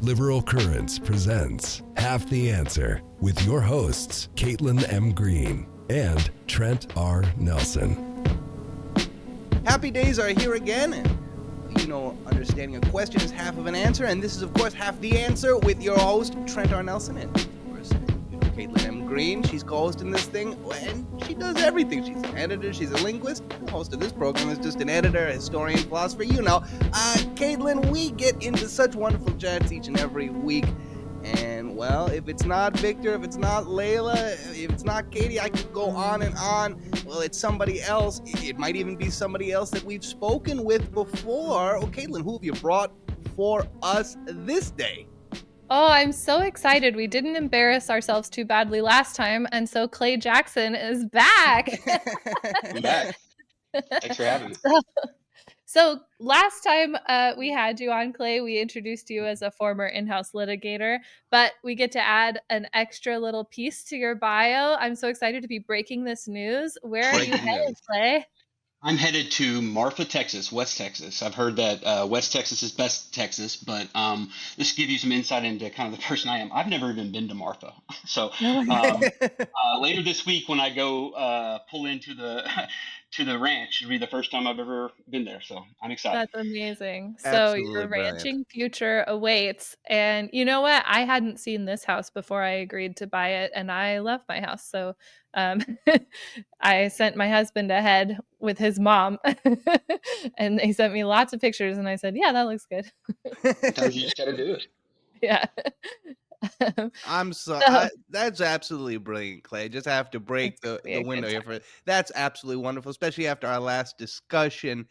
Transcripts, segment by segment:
Liberal Currents presents Half the Answer with your hosts, Caitlin M. Green and Trent R. Nelson. Happy days are here again, and understanding a question is half of an answer, and this is, of course, Half the Answer with your host, Trent R. Nelson, and, of course, Caitlin M. Green. She's co-hosting this thing, and she does everything. She's an editor, she's a linguist. The host of this program is just an editor, a historian, philosopher, Caitlin, we get into such wonderful chats each and every week, and, well, if it's not Victor, if it's not Layla, if it's not Katie, I could go on and on. Well, it's somebody else. It might even be somebody else that we've spoken with before. Oh, Caitlin, who have you brought for us this day? Oh, I'm so excited. We didn't embarrass ourselves too badly last time, and so Clay Jackson is back. I'm back. Thanks for having me. So last time we had you on, Clay, we introduced you as a former in-house litigator, but we get to add an extra little piece to your bio. I'm so excited to be breaking this news. Where are you headed, Clay? I'm headed to Marfa, Texas, West Texas. I've heard that West Texas is best Texas, but this will give you some insight into kind of the person I am. I've never even been to Marfa. So later this week when I go pull into the to the ranch, it'll be the first time I've ever been there. So I'm excited. That's amazing. Absolutely So your brilliant. ranching future awaits. And you know what? I hadn't seen this house before I agreed to buy it, and I love my house. So I sent my husband ahead with his mom, and they sent me lots of pictures, and I said, yeah, that looks good. Sometimes you just got to do it. Yeah. That's absolutely brilliant, Clay. Just have to break the window here for it. That's absolutely wonderful, especially after our last discussion.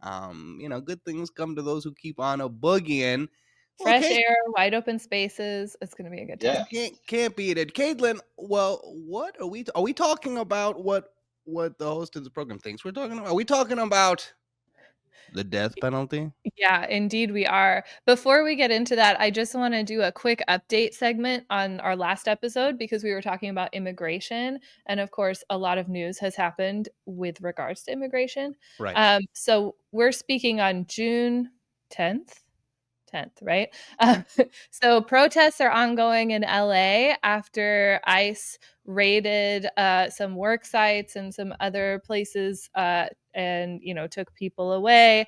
Good things come to those who keep on a boogieing. Fresh air, wide open spaces. It's going to be a good time. Yeah. Can't beat it. Caitlin, well, what are we talking about? What the host of the program thinks we're talking about? Are we talking about the death penalty? Yeah, indeed we are. Before we get into that, I just want to do a quick update segment on our last episode because we were talking about immigration. And of course, a lot of news has happened with regards to immigration. Right. So we're speaking on June 10th, right? So protests are ongoing in LA after ICE raided some work sites and some other places and took people away.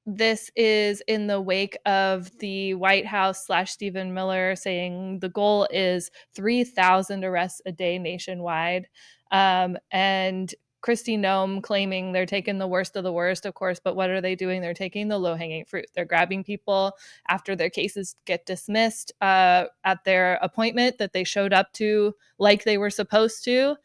This is in the wake of the White House / Stephen Miller saying the goal is 3,000 arrests a day nationwide. And Kristi Noem claiming they're taking the worst of the worst, of course, but what are they doing? They're taking the low-hanging fruit. They're grabbing people after their cases get dismissed at their appointment that they showed up to like they were supposed to,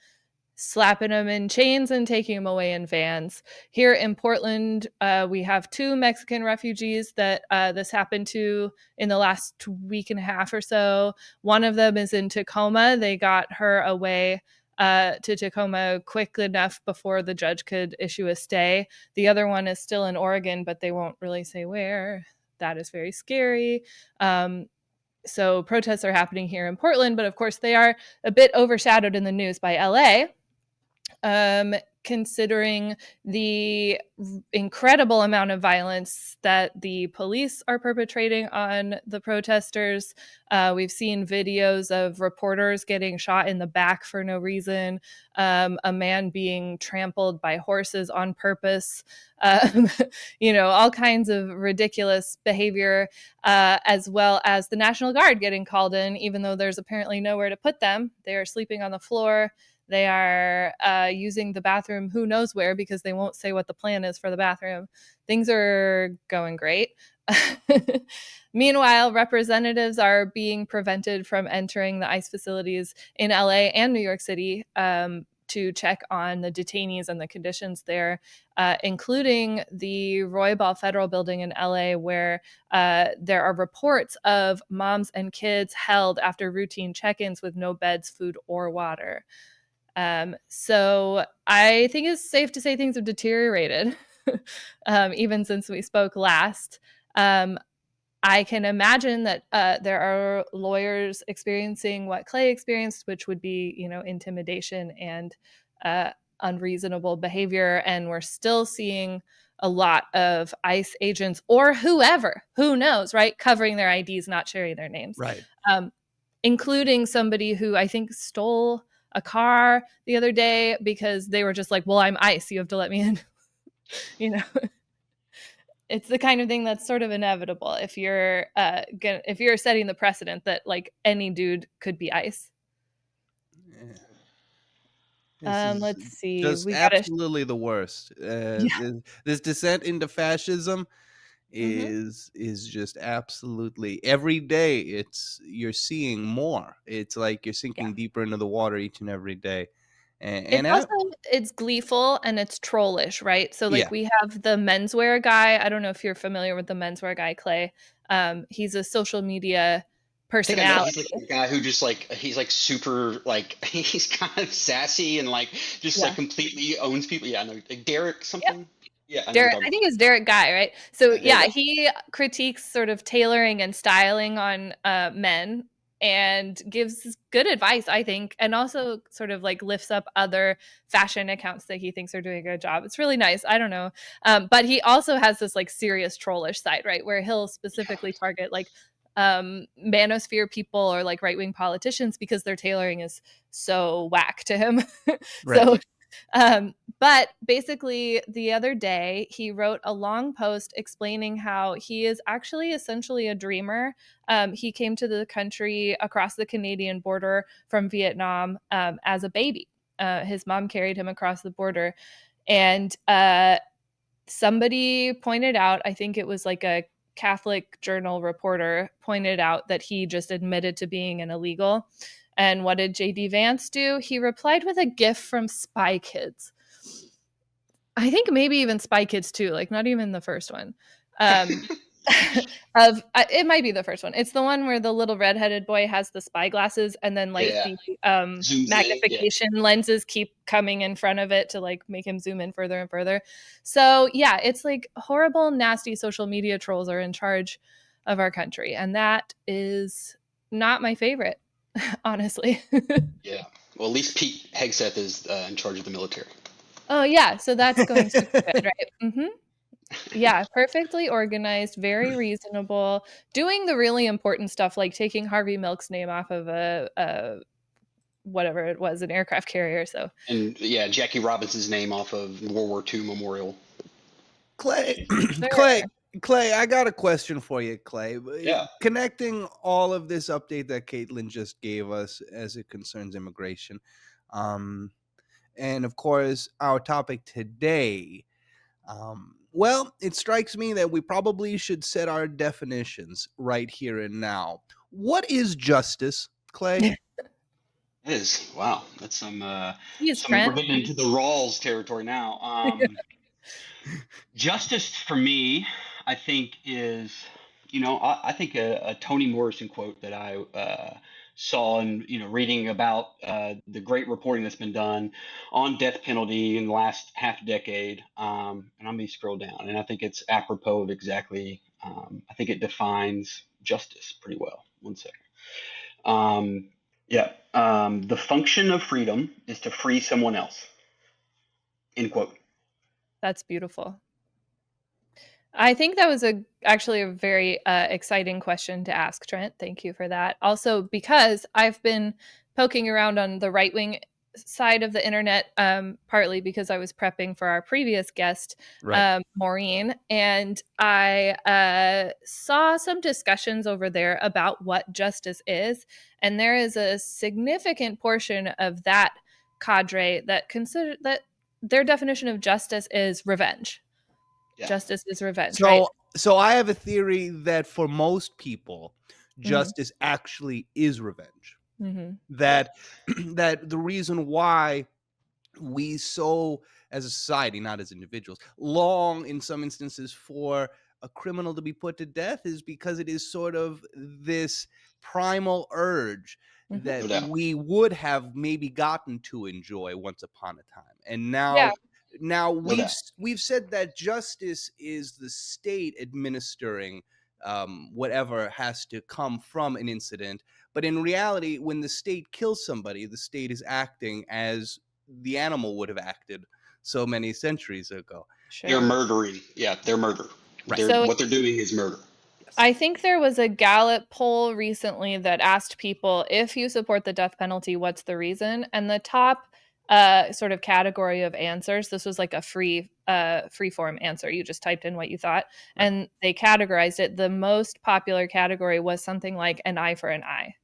slapping them in chains and taking them away in vans. Here in Portland, we have 2 Mexican refugees that this happened to in the last week and a half or so. One of them is in Tacoma. They got her away to Tacoma quick enough before the judge could issue a stay. The other one is still in Oregon, but they won't really say where. That is very scary. So protests are happening here in Portland, but of course they are a bit overshadowed in the news by LA. Considering the incredible amount of violence that the police are perpetrating on the protesters. We've seen videos of reporters getting shot in the back for no reason, a man being trampled by horses on purpose, all kinds of ridiculous behavior, as well as the National Guard getting called in, even though there's apparently nowhere to put them. They are sleeping on the floor. They are using the bathroom who knows where because they won't say what the plan is for the bathroom. Things are going great. Meanwhile, representatives are being prevented from entering the ICE facilities in LA and New York City to check on the detainees and the conditions there, including the Roybal Federal Building in LA, where there are reports of moms and kids held after routine check-ins with no beds, food, or water. So I think it's safe to say things have deteriorated, even since we spoke last. I can imagine that there are lawyers experiencing what Clay experienced, which would be, intimidation and unreasonable behavior. And we're still seeing a lot of ICE agents or whoever, who knows, right, covering their IDs, not sharing their names. Right. Including somebody who I think stole a car the other day because they were just like, well, I'm ICE, you have to let me in. You know, it's the kind of thing that's sort of inevitable if you're setting the precedent that like any dude could be ICE. Let's see. Just absolutely the worst. This descent into fascism is just absolutely every day. You're seeing more. It's like you're sinking deeper into the water each and every day. And it's gleeful and it's trollish, right? So like we have the menswear guy. I don't know if you're familiar with the menswear guy, Clay. He's a social media personality. He's like a guy who just like he's like super like he's kind of sassy and like just like completely owns people. Yeah, I know Derek something. Yeah, Derek, I think it's Derek Guy, right? So he critiques sort of tailoring and styling on men and gives good advice, I think, and also sort of like lifts up other fashion accounts that he thinks are doing a good job. It's really nice. I don't know. But he also has this like serious trollish side, right? Where he'll specifically target like manosphere people or like right-wing politicians because their tailoring is so whack to him. Right. So but basically the other day he wrote a long post explaining how he is actually essentially a dreamer. He came to the country across the Canadian border from Vietnam as a baby. His mom carried him across the border, and somebody pointed out, I think it was like a Catholic Journal reporter pointed out that he just admitted to being an illegal. And what did JD Vance do? He replied with a GIF from Spy Kids. I think maybe even Spy Kids 2, like not even the first one. It might be the first one. It's the one where the little redheaded boy has the spy glasses and then like the magnification lenses keep coming in front of it to like make him zoom in further and further. So yeah, it's like horrible, nasty social media trolls are in charge of our country, and that is not my favorite. Honestly. Yeah. Well, at least Pete Hegseth is in charge of the military. Oh, yeah. So that's going to be good, right? Mm-hmm. Yeah. Perfectly organized, very reasonable, doing the really important stuff like taking Harvey Milk's name off of a whatever it was, an aircraft carrier. So. And Jackie Robinson's name off of World War II memorial. Clay, I got a question for you, Clay. Yeah. Connecting all of this update that Caitlin just gave us as it concerns immigration, and of course our topic today, well, it strikes me that we probably should set our definitions right here and now. What is justice, Clay? It is. Wow. That's some we're Trent. getting into the Rawls territory now. Justice for me, I think is, I think a Toni Morrison quote that I saw and, reading about the great reporting that's been done on death penalty in the last half decade. And I'm going to scroll down, and I think it's apropos of exactly, I think it defines justice pretty well. One second. The function of freedom is to free someone else. End quote. That's beautiful. I think that was actually a very exciting question to ask, Trent. Thank you for that. Also, because I've been poking around on the right-wing side of the internet, partly because I was prepping for our previous guest, Maureen, and I saw some discussions over there about what justice is, and there is a significant portion of that cadre that consider that their definition of justice is revenge. Yeah. Justice is revenge. So I have a theory that for most people, justice actually is revenge. Mm-hmm. That the reason why we so, as a society, not as individuals, long in some instances for a criminal to be put to death is because it is sort of this primal urge that we would have maybe gotten to enjoy once upon a time, and now we've said that justice is the state administering whatever has to come from an incident. But in reality, when the state kills somebody, the state is acting as the animal would have acted so many centuries ago. They're Sure. murdering. Yeah, they're murder. Right. So What they're doing is murder. I think there was a Gallup poll recently that asked people, if you support the death penalty, what's the reason? And the top sort of category of answers, this was like a free form answer. You just typed in what you thought, Right. and they categorized it. The most popular category was something like an eye for an eye.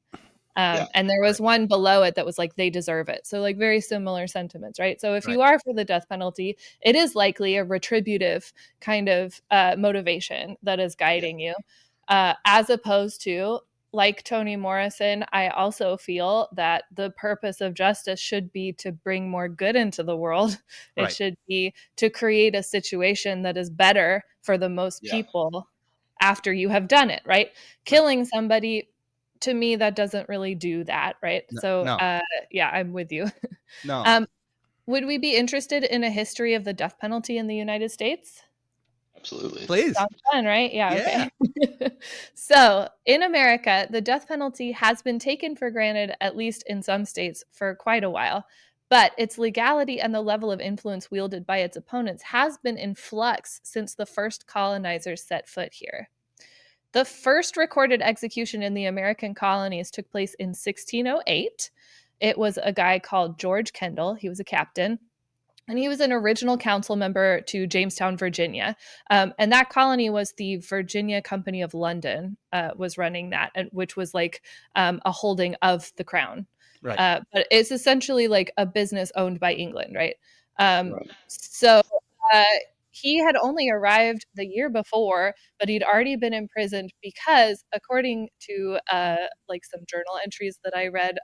Yeah. And there was one below it that was like, they deserve it. So like very similar sentiments, right? So if you Right. are for the death penalty, it is likely a retributive kind of motivation that is guiding you, as opposed to, like Toni Morrison, I also feel that the purpose of justice should be to bring more good into the world. It Right. should be to create a situation that is better for the most Yeah. people after you have done it, right? Killing somebody, to me, that doesn't really do that, right? No. So No. yeah, I'm with you. No. Would we be interested in a history of the death penalty in the United States? Absolutely. Please. Sounds fun, right? Yeah, Yeah. okay. So in America, the death penalty has been taken for granted, at least in some states, for quite a while. But its legality and the level of influence wielded by its opponents has been in flux since the first colonizers set foot here. The first recorded execution in the American colonies took place in 1608. It was a guy called George Kendall. He was a captain, and he was an original council member to Jamestown, Virginia. And that colony was the Virginia Company of London, was running that, which was like a holding of the crown. Right. But it's essentially like a business owned by England, right? Right. So uh, he had only arrived the year before, but he'd already been imprisoned because, according to like some journal entries that I read,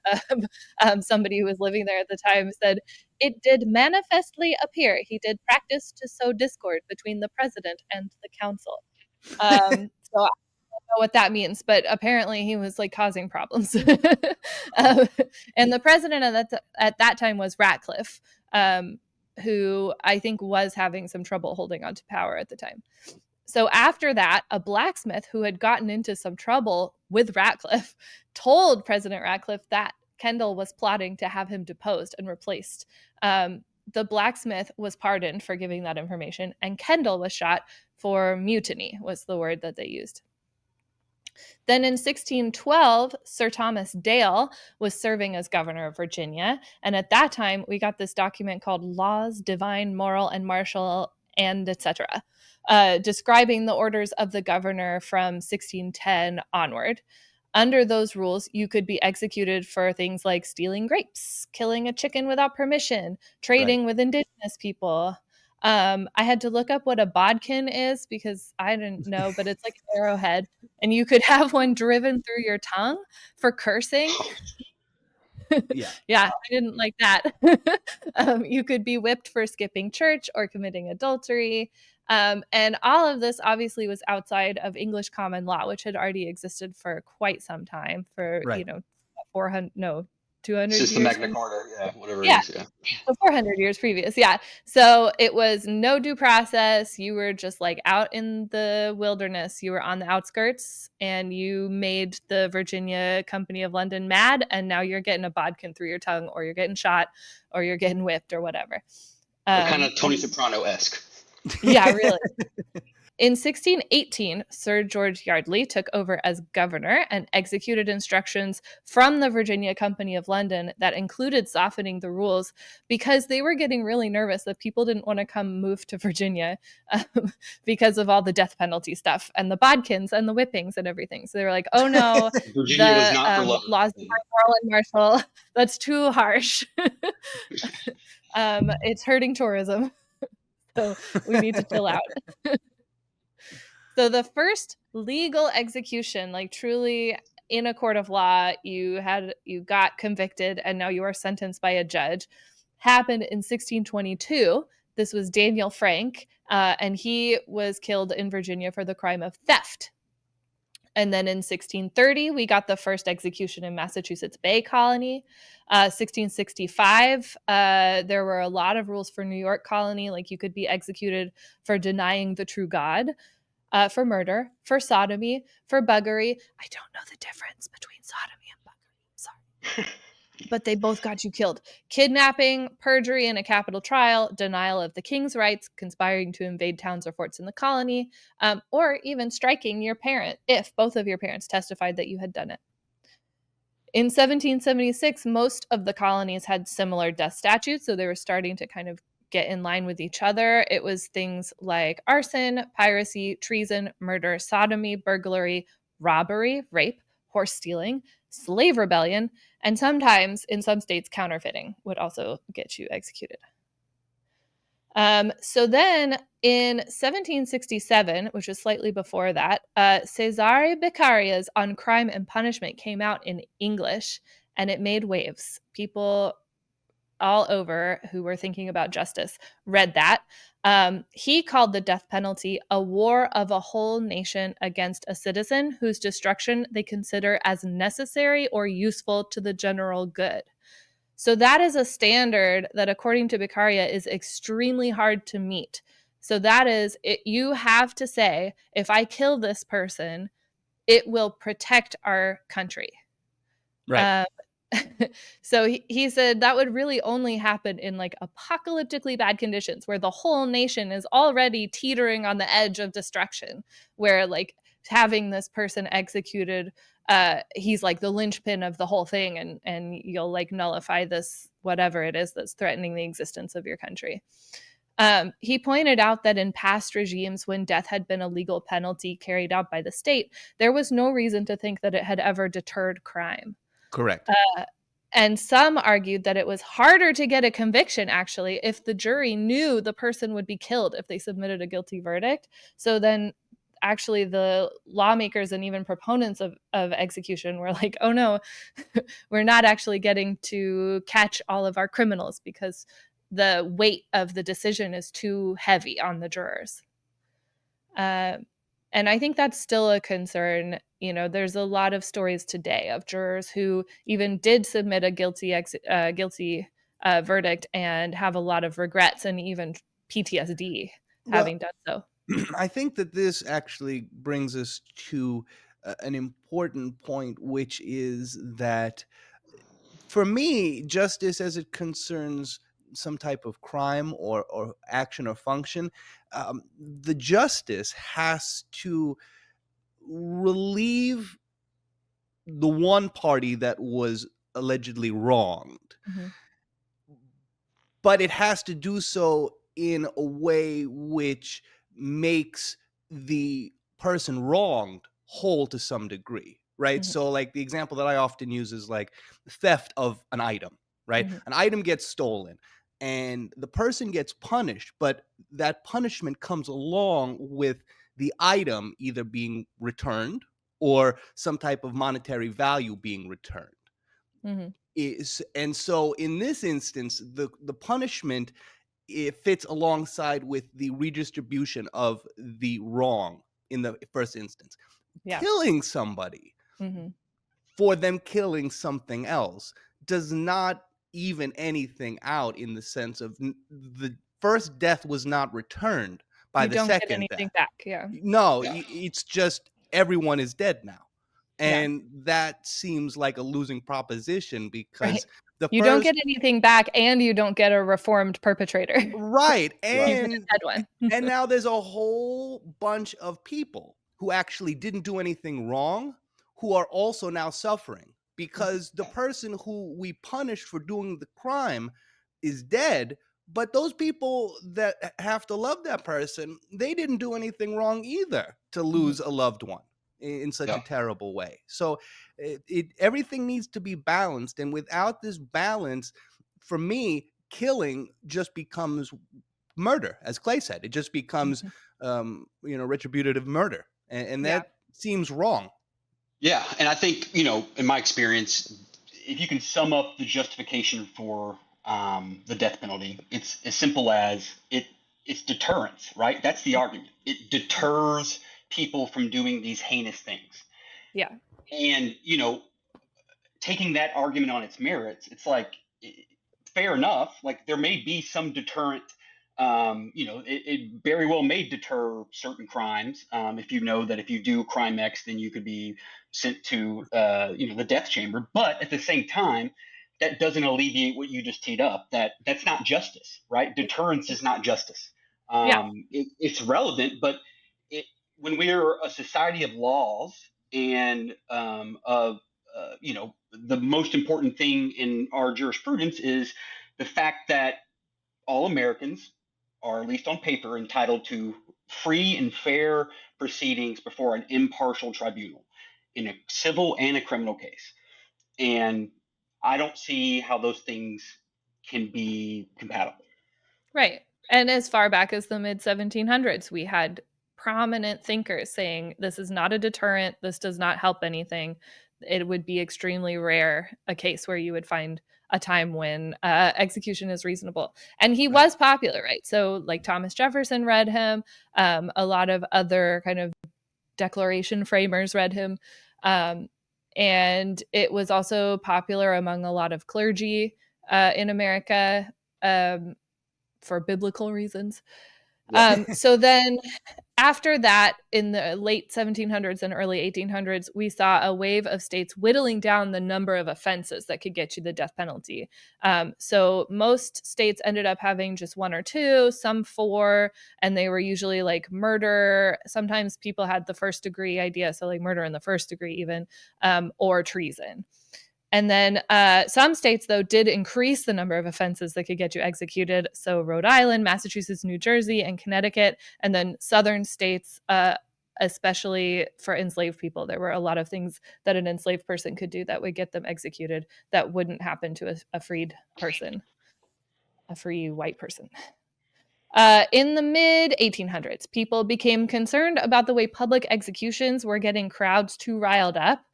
somebody who was living there at the time said, it did manifestly appear he did practice to sow discord between the president and the council. So I don't know what that means, but apparently he was like causing problems. And the president at that time was Ratcliffe, who I think was having some trouble holding on to power at the time. So after that, a blacksmith who had gotten into some trouble with Ratcliffe told President Ratcliffe that Kendall was plotting to have him deposed and replaced. The blacksmith was pardoned for giving that information, and Kendall was shot for mutiny, was the word that they used. Then in 1612, Sir Thomas Dale was serving as governor of Virginia. And at that time, we got this document called Laws, Divine, Moral, and Martial, and etc., describing the orders of the governor from 1610 onward. Under those rules, you could be executed for things like stealing grapes, killing a chicken without permission, trading with indigenous people. I had to look up what a bodkin is because I didn't know, but it's like an arrowhead, and you could have one driven through your tongue for cursing. Yeah. Yeah, I didn't like that. You could be whipped for skipping church or committing adultery. And all of this obviously was outside of English common law, which had already existed for quite some time, for, Right. 200 It's just the years. Magna Carta, yeah, whatever Yeah. it is, yeah. So 400 years previous, yeah. So it was no due process. You were just like out in the wilderness. You were on the outskirts, and you made the Virginia Company of London mad, and now you're getting a bodkin through your tongue, or you're getting shot, or you're getting whipped, or whatever. Kind of Tony Soprano-esque. Yeah, really. In 1618, Sir George Yardley took over as governor and executed instructions from the Virginia Company of London that included softening the rules because they were getting really nervous that people didn't want to come move to Virginia because of all the death penalty stuff and the bodkins and the whippings and everything. So they were like, oh no, Virginia was not for the love. laws of moral and martial, that's too harsh. It's hurting tourism. So we need to chill out. So the first legal execution, like truly in a court of law, you got convicted and now you are sentenced by a judge, happened in 1622. This was Daniel Frank, and he was killed in Virginia for the crime of theft. And then in 1630, we got the first execution in Massachusetts Bay Colony. 1665, there were a lot of rules for New York Colony, like you could be executed for denying the true God, for murder, for sodomy, for buggery. I don't know the difference between sodomy and buggery. I'm sorry. but they both got you killed. Kidnapping, perjury in a capital trial, denial of the king's rights, conspiring to invade towns or forts in the colony, or even striking your parent if both of your parents testified that you had done it. In 1776, most of the colonies had similar death statutes, so they were starting to kind of get in line with each other. It was things like arson, piracy, treason, murder, sodomy, burglary, robbery, rape, horse stealing, slave rebellion, and sometimes in some states, counterfeiting would also get you executed. So then in 1767, which was slightly before that, Cesare Beccaria's On Crime and Punishment came out in English, and it made waves. People all over who were thinking about justice read that. He called the death penalty a war of a whole nation against a citizen whose destruction they consider as necessary or useful to the general good. So that is a standard that, according to Beccaria, is extremely hard to meet. So that is, you have to say, if I kill this person, it will protect our country. Right. So he said that would really only happen in like apocalyptically bad conditions where the whole nation is already teetering on the edge of destruction, where like having this person executed, he's like the linchpin of the whole thing, and you'll like nullify this whatever it is that's threatening the existence of your country. He pointed out that in past regimes, when death had been a legal penalty carried out by the state, there was no reason to think that it had ever deterred crime. Correct. And some argued that it was harder to get a conviction, actually, if the jury knew the person would be killed if they submitted a guilty verdict. So then actually the lawmakers and even proponents of execution were like, oh no, we're not actually getting to catch all of our criminals because the weight of the decision is too heavy on the jurors. And I think that's still a concern. You know, there's a lot of stories today of jurors who even did submit a guilty verdict and have a lot of regrets and even PTSD having done so. I think that this actually brings us to an important point, which is that for me, justice as it concerns some type of crime or action or function, the justice has to relieve the one party that was allegedly wronged. Mm-hmm. But it has to do so in a way which makes the person wronged whole to some degree, right? Mm-hmm. So like the example that I often use is like theft of an item, right? Mm-hmm. An item gets stolen and the person gets punished, but that punishment comes along with the item either being returned or some type of monetary value being returned. Mm-hmm. And so in this instance, the punishment, it fits alongside with the redistribution of the wrong in the first instance. Yeah. Killing somebody Mm-hmm. for them killing something else does not even anything out, in the sense of the first death was not returned by the second get anything death. back. Yeah. No, Yeah. it's just everyone is dead now. Yeah. And that seems like a losing proposition because Right. You don't get anything back and you don't get a reformed perpetrator. Right. Even a And dead one. and now there's a whole bunch of people who actually didn't do anything wrong who are also now suffering because the person who we punished for doing the crime is dead. But those people that have to love that person, they didn't do anything wrong either to lose a loved one in such a terrible way. So everything needs to be balanced. And without this balance, for me, killing just becomes murder, as Clay said. It just becomes, retributive murder. And that seems wrong. Yeah. And I think, in my experience, if you can sum up the justification for the death penalty, it's as simple as it's deterrence, right? That's the argument. It deters people from doing these heinous things. Yeah. And, taking that argument on its merits, it's like, fair enough. Like there may be some deterrent, it very well may deter certain crimes. If you know that if you do crime X, then you could be sent to, the death chamber. But at the same time, that doesn't alleviate what you just teed up. That's not justice, right? Deterrence is not justice. Yeah. It's relevant, but when we're a society of laws and the most important thing in our jurisprudence is the fact that all Americans are, at least on paper, entitled to free and fair proceedings before an impartial tribunal in a civil and a criminal case. And I don't see how those things can be compatible. Right. And as far back as the mid 1700s, we had prominent thinkers saying this is not a deterrent, this does not help anything. It would be extremely rare a case where you would find a time when execution is reasonable. And he was popular, right? So, like Thomas Jefferson read him, a lot of other kind of Declaration framers read him. And it was also popular among a lot of clergy in America. For biblical reasons. So then after that, in the late 1700s and early 1800s, we saw a wave of states whittling down the number of offenses that could get you the death penalty. So most states ended up having just 1 or 2, some 4, and they were usually like murder. Sometimes people had the first degree idea, so like murder in the first degree even, or treason. And then some states, though, did increase the number of offenses that could get you executed. So Rhode Island, Massachusetts, New Jersey, and Connecticut. And then southern states, especially for enslaved people, there were a lot of things that an enslaved person could do that would get them executed that wouldn't happen to a freed person, a free white person. In the mid 1800s, people became concerned about the way public executions were getting crowds too riled up.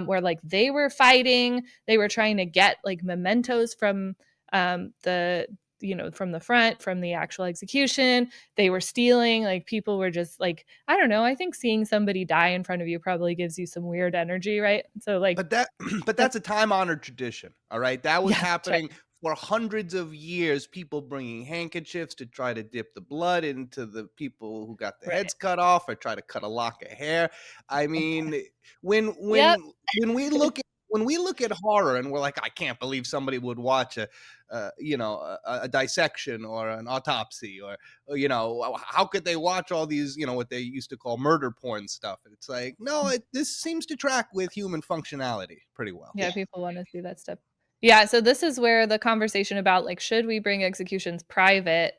Where like they were fighting, they were trying to get like mementos from from the front, from the actual execution. They were stealing, like people were just like, I don't know. I think seeing somebody die in front of you probably gives you some weird energy, right? So like, but that's a time-honored tradition, all right? That was happening right. for hundreds of years, people bringing handkerchiefs to try to dip the blood into the people who got their heads cut off, or try to cut a lock of hair. I mean, when we look at horror and we're like, I can't believe somebody would watch a dissection or an autopsy, or how could they watch all these, what they used to call murder porn stuff? It's like, no, this seems to track with human functionality pretty well. Yeah, people want to see that stuff. Yeah, so this is where the conversation about like, should we bring executions private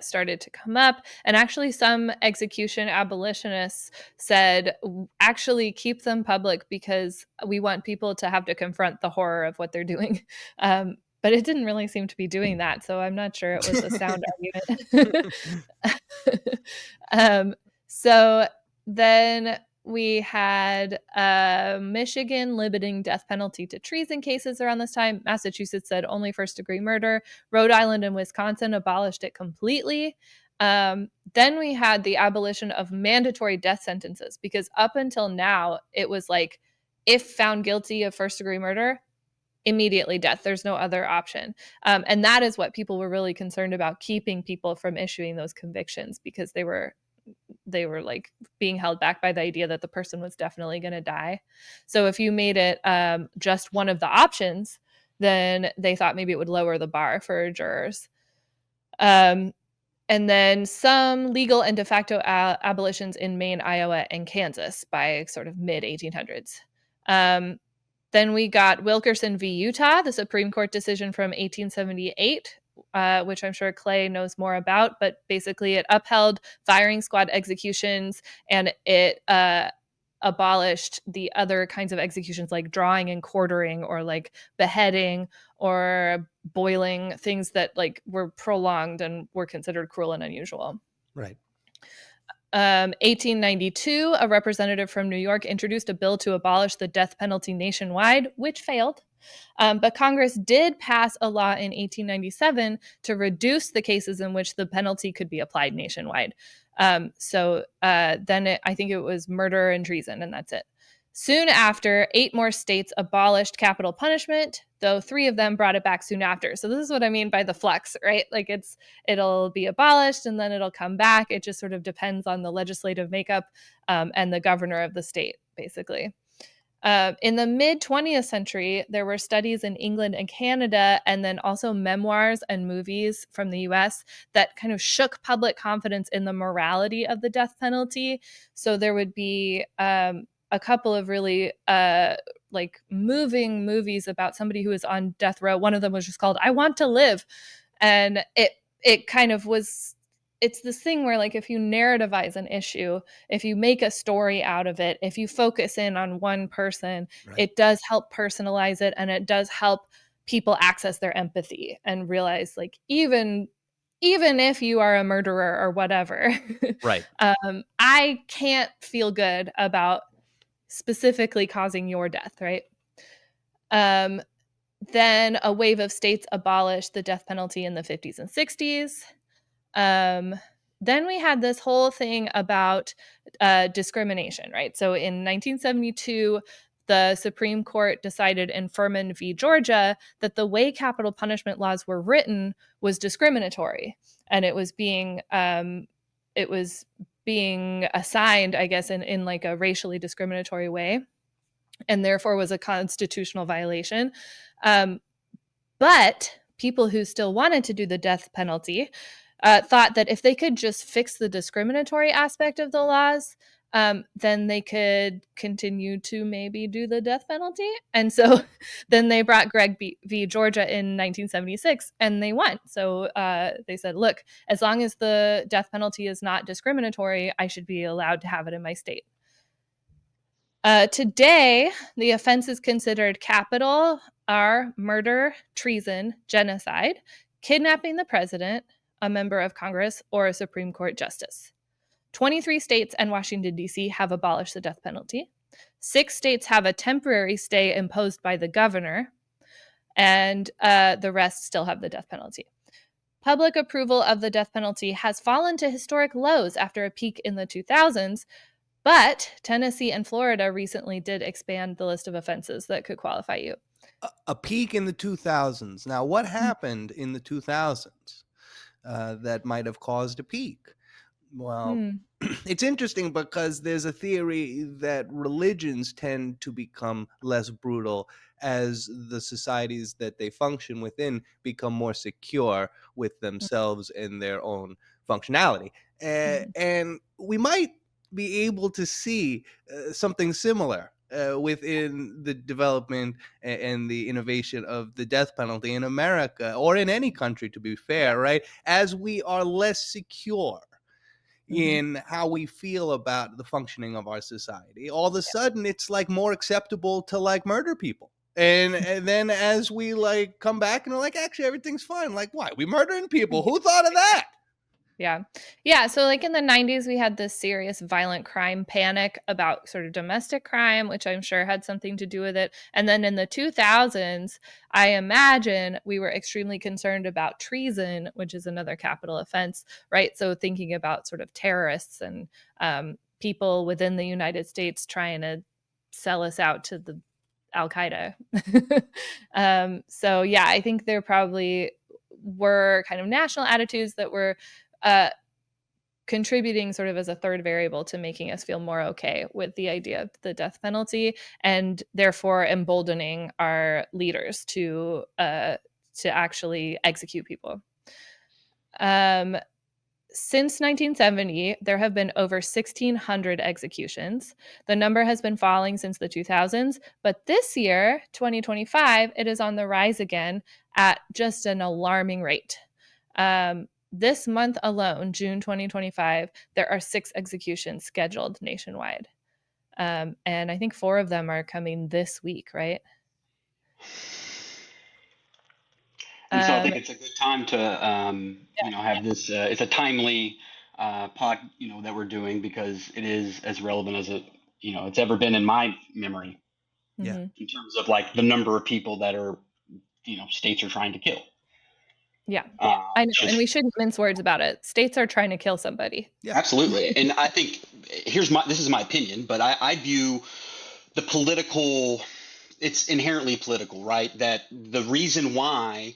started to come up. And actually some execution abolitionists said, actually keep them public because we want people to have to confront the horror of what they're doing. But it didn't really seem to be doing that. So I'm not sure it was a sound argument. So then we had Michigan limiting death penalty to treason cases around this time. Massachusetts said only first-degree murder. Rhode Island and Wisconsin abolished it completely. Then we had the abolition of mandatory death sentences, because up until now, it was like, if found guilty of first-degree murder, immediately death. There's no other option. And that is what people were really concerned about, keeping people from issuing those convictions, because they were like being held back by the idea that the person was definitely going to die. So if you made it just one of the options, then they thought maybe it would lower the bar for jurors. And then some legal and de facto abolitions in Maine, Iowa, and Kansas by sort of mid 1800s. Then we got Wilkerson v. Utah, the Supreme Court decision from 1878, which I'm sure Clay knows more about, but basically it upheld firing squad executions, and it abolished the other kinds of executions like drawing and quartering, or like beheading or boiling, things that like were prolonged and were considered cruel and unusual. Right. 1892, a representative from New York introduced a bill to abolish the death penalty nationwide, which failed. But Congress did pass a law in 1897 to reduce the cases in which the penalty could be applied nationwide. So then I think it was murder and treason, and that's it. Soon after, 8 more states abolished capital punishment, though 3 of them brought it back soon after. So this is what I mean by the flux, right? Like it'll be abolished and then it'll come back. It just sort of depends on the legislative makeup and the governor of the state, basically. In the mid 20th century, there were studies in England and Canada, and then also memoirs and movies from the US that kind of shook public confidence in the morality of the death penalty. So there would be a couple of really like moving movies about somebody who was on death row. One of them was just called I Want to Live. And it kind of was, it's this thing where, like, if you narrativize an issue, if you make a story out of it, if you focus in on one person, Right. it does help personalize it, and it does help people access their empathy and realize, like, even if you are a murderer or whatever, Right. I can't feel good about specifically causing your death, right? Then a wave of states abolished the death penalty in the 50s and 60s. Then we had this whole thing about discrimination, right? So in 1972, the Supreme Court decided in Furman v. Georgia that the way capital punishment laws were written was discriminatory, and it was being assigned, I guess, in like a racially discriminatory way, and therefore was a constitutional violation. But people who still wanted to do the death penalty thought that if they could just fix the discriminatory aspect of the laws, then they could continue to maybe do the death penalty. And so then they brought Gregg v. Georgia in 1976, and they won. So they said, look, as long as the death penalty is not discriminatory, I should be allowed to have it in my state. Today, the offenses considered capital are murder, treason, genocide, kidnapping the president, a member of Congress, or a Supreme Court justice. 23 states and Washington, D.C. have abolished the death penalty. 6 states have a temporary stay imposed by the governor, and the rest still have the death penalty. Public approval of the death penalty has fallen to historic lows after a peak in the 2000s, but Tennessee and Florida recently did expand the list of offenses that could qualify you. A peak in the 2000s. Now, what happened in the 2000s that might have caused a peak? Well, it's interesting because there's a theory that religions tend to become less brutal as the societies that they function within become more secure with themselves and their own functionality. And we might be able to see something similar within the development and the innovation of the death penalty in America, or in any country, to be fair, right? As we are less secure in how we feel about the functioning of our society, all of a sudden it's like more acceptable to like murder people. And then as we like come back and we're like, actually everything's fine. Like, why? We murdering people? Who thought of that? Yeah. So like in the 90s, we had this serious violent crime panic about sort of domestic crime, which I'm sure had something to do with it. And then in the 2000s, I imagine we were extremely concerned about treason, which is another capital offense, right? So thinking about sort of terrorists and people within the United States trying to sell us out to the Al-Qaeda. So yeah, I think there probably were kind of national attitudes that were contributing sort of as a third variable to making us feel more okay with the idea of the death penalty, and therefore emboldening our leaders to actually execute people. Since 1970, there have been over 1,600 executions. The number has been falling since the 2000s, but this year, 2025, it is on the rise again at just an alarming rate. This month alone, June 2025, there are 6 executions scheduled nationwide. And I think 4 of them are coming this week, right? And so I think it's a good time to, have this. It's a timely pod, that we're doing, because it is as relevant as it's ever been in my memory. Yeah. In terms of like the number of people that are, states are trying to kill. Yeah, I know, and we shouldn't mince words about it. States are trying to kill somebody. Yeah, absolutely. And I think this is my opinion, but I view the political, it's inherently political, right? That the reason why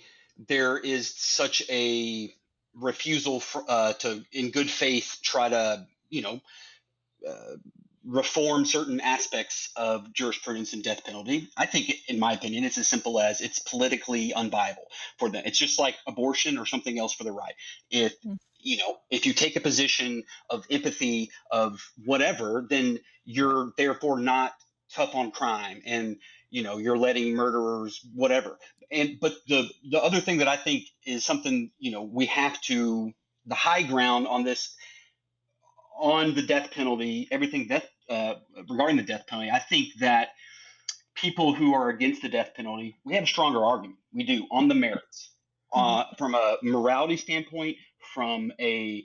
there is such a refusal to, in good faith, try to, reform certain aspects of jurisprudence and death penalty. I think, in my opinion, it's as simple as it's politically unviable for them. It's just like abortion or something else for the right. If if you take a position of empathy of whatever, then you're therefore not tough on crime, and you're letting murderers whatever. But the other thing that I think is something we have to the high ground on this, on the death penalty, everything that regarding the death penalty, I think that people who are against the death penalty, we have a stronger argument. We do on the merits, from a morality standpoint, from a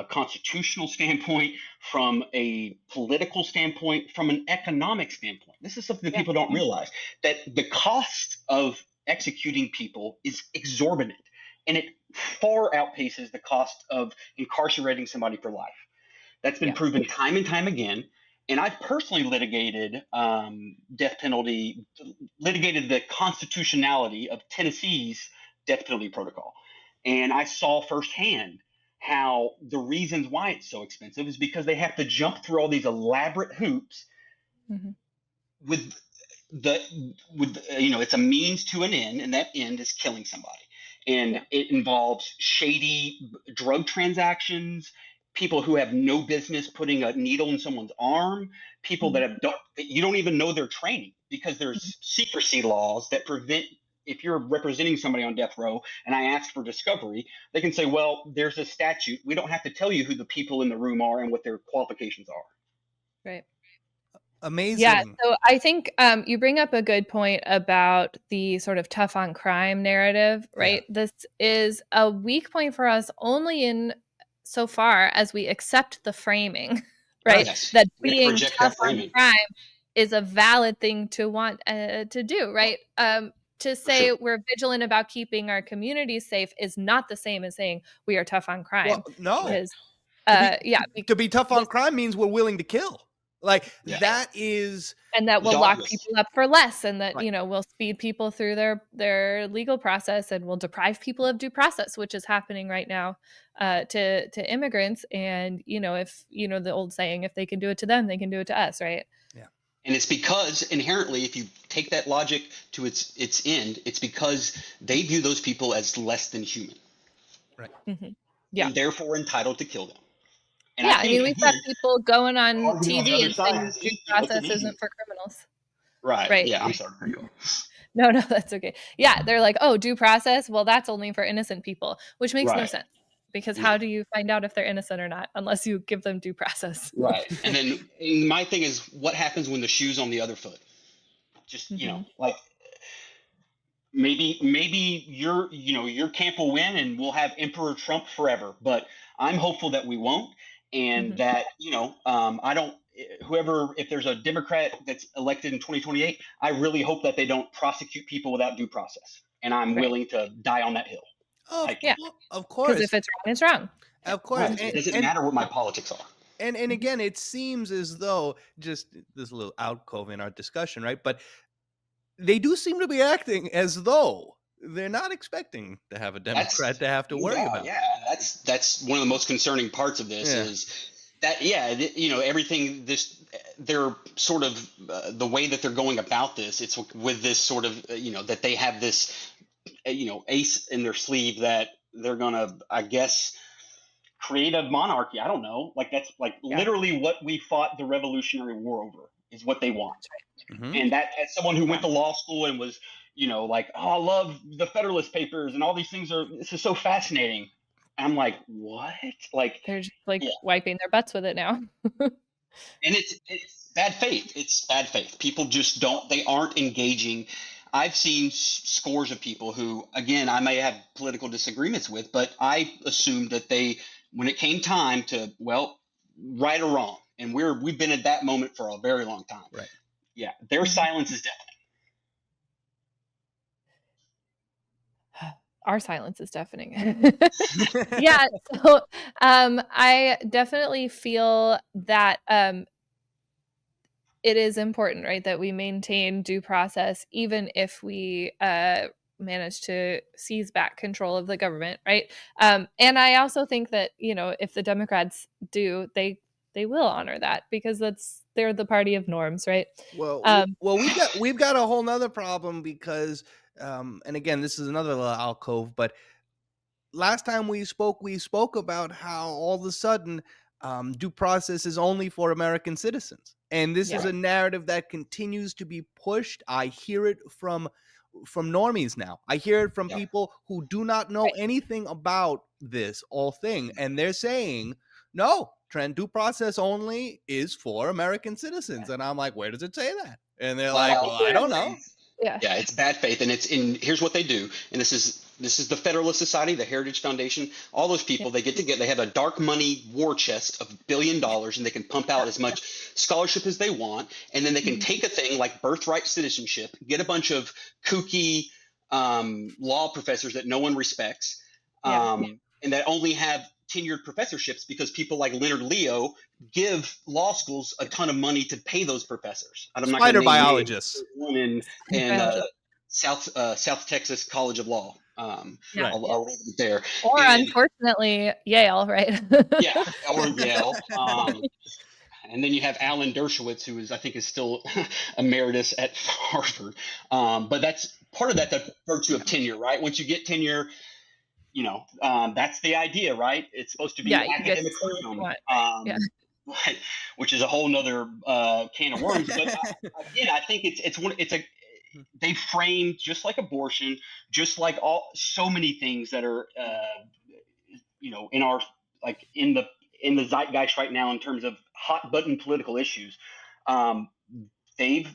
constitutional standpoint, from a political standpoint, from an economic standpoint. This is something that people don't realize, that the cost of executing people is exorbitant, and it far outpaces the cost of incarcerating somebody for life. That's been proven time and time again. And I personally litigated litigated the constitutionality of Tennessee's death penalty protocol. And I saw firsthand how the reasons why it's so expensive is because they have to jump through all these elaborate hoops with it's a means to an end, and that end is killing somebody. And it involves shady drug transactions, people who have no business putting a needle in someone's arm, people that you don't even know their training, because there's secrecy laws that prevent, if you're representing somebody on death row and I ask for discovery, they can say, well, there's a statute. We don't have to tell you who the people in the room are and what their qualifications are. Right. Amazing. Yeah, so I think you bring up a good point about the sort of tough on crime narrative, right? Yeah. This is a weak point for us only in so far as we accept the framing, right? Yes. That being tough on crime is a valid thing to want to do, right? To say we're vigilant about keeping our communities safe is not the same as saying we are tough on crime. Well, no. Because, to be tough on crime means we're willing to kill. That is, and that will lock people up for less, and that we'll speed people through their legal process, and will deprive people of due process, which is happening right now to immigrants. And if the old saying, if they can do it to them, they can do it to us, right? Yeah. And it's because inherently, if you take that logic to its end, it's because they view those people as less than human, right? And therefore entitled to kill them. And I mean, we've got people going on TV and saying due process isn't for criminals. Right. Yeah, I'm sorry. No, that's okay. Yeah, they're like, oh, due process? Well, that's only for innocent people, which makes no sense. Because how do you find out if they're innocent or not unless you give them due process? Right. And then my thing is, what happens when the shoe's on the other foot? Just, maybe your camp will win and we'll have Emperor Trump forever. But I'm hopeful that we won't. And that, if there's a Democrat that's elected in 2028, I really hope that they don't prosecute people without due process. And I'm willing to die on that hill. Of course. Because if it's wrong, it's wrong. Of course. It doesn't matter what my politics are. And again, it seems as though, just this little alcove in our discussion, right? But they do seem to be acting as though they're not expecting to have a Democrat to have to worry about. Yeah, that's one of the most concerning parts of this is that, everything they're sort of the way that they're going about this, it's with this sort of, that they have this, ace in their sleeve that they're going to, I guess, create a monarchy. I don't know. That's literally what we fought the Revolutionary War over is what they want. And that, as someone who went to law school and was, I love the Federalist Papers and all these things this is so fascinating. I'm like, what? They're just wiping their butts with it now. And it's bad faith. It's bad faith. People just they aren't engaging. I've seen scores of people who, again, I may have political disagreements with, but I assumed that when it came time to, right or wrong, and we've been at that moment for a very long time. Right. Yeah. Their silence is deafening. Our silence is deafening. Yeah. So I definitely feel that it is important, right, that we maintain due process, even if we manage to seize back control of the government, right? And I also think that, if the Democrats do, they they will honor that because they're the party of norms, right? Well, we've got a whole nother problem because, and again, this is another little alcove, but last time we spoke about how all of a sudden due process is only for American citizens, and this is a narrative that continues to be pushed. I hear it from normies now. I hear it from people who do not know anything about this whole thing, and they're saying, no, Trent, due process only is for American citizens. And I'm like, where does it say that? And they're like, well, I don't know. Yeah, it's bad faith, and here's what they do, and this is the Federalist Society, the Heritage Foundation, all those people. They get together, they have a dark money war chest of $1 billion, and they can pump out as much scholarship as they want, and then they can take a thing like birthright citizenship, get a bunch of kooky law professors that no one respects, and that only have tenured professorships because people like Leonard Leo give law schools a ton of money to pay those professors. I'm not Spider biologists. One in South Texas College of Law. I'll leave it there. Or unfortunately, Yale, right? Or Yale. And then you have Alan Dershowitz, who I think is still emeritus at Harvard. But that's part of that, the virtue of tenure, right? Once you get tenure, that's the idea, right? It's supposed to be academic freedom, which is a whole nother can of worms. But again, I think they frame just like abortion, just like so many things that are in our in the zeitgeist right now in terms of hot button political issues. They've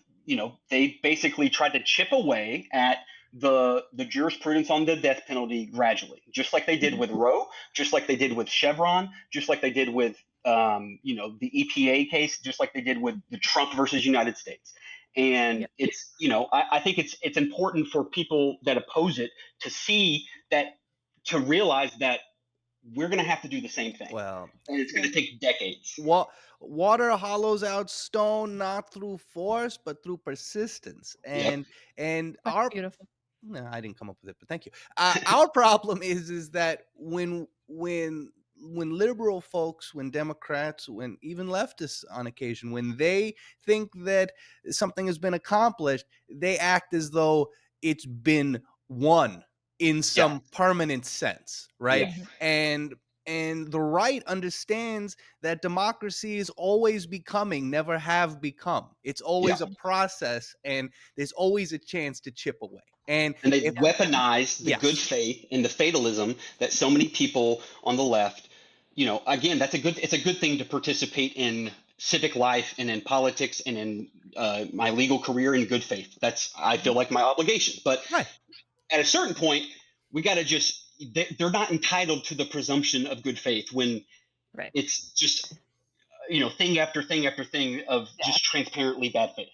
basically tried to chip away at the jurisprudence on the death penalty gradually, just like they did with Roe, just like they did with Chevron, just like they did with the EPA case, just like they did with the Trump versus United States. And it's I think it's important for people that oppose it to see that, to realize that we're going to have to do the same thing. Well, and it's going to take decades. Water hollows out stone not through force but through persistence. And our beautiful. No, I didn't come up with it, but thank you. Our problem is that when liberal folks, when Democrats, when even leftists on occasion, when they think that something has been accomplished, they act as though it's been won in some permanent sense, right? And the right understands that democracy is always becoming, never have become. It's always a process, and there's always a chance to chip away. And they've weaponized the good faith and the fatalism that so many people on the left, again, it's a good thing to participate in civic life and in politics and in my legal career in good faith. That's, I feel like, my obligation. But at a certain point, we got to they're not entitled to the presumption of good faith when it's just, thing after thing after thing of just transparently bad faith.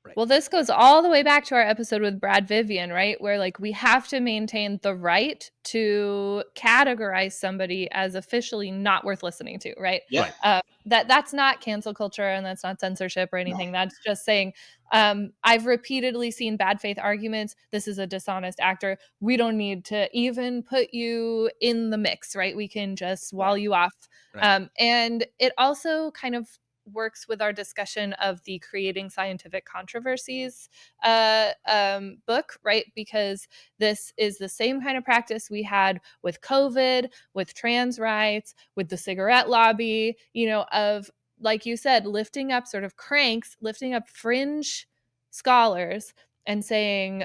Right. Well, this goes all the way back to our episode with Brad Vivian, right? Where we have to maintain the right to categorize somebody as officially not worth listening to, right? Yeah. That's not cancel culture, and that's not censorship or anything. No. That's just saying, I've repeatedly seen bad faith arguments. This is a dishonest actor. We don't need to even put you in the mix, right? We can just wall you off. Right. And it also kind of works with our discussion of the Creating Scientific Controversies book, right? Because this is the same kind of practice we had with COVID, with trans rights, with the cigarette lobby, of, like you said, lifting up sort of cranks, lifting up fringe scholars and saying,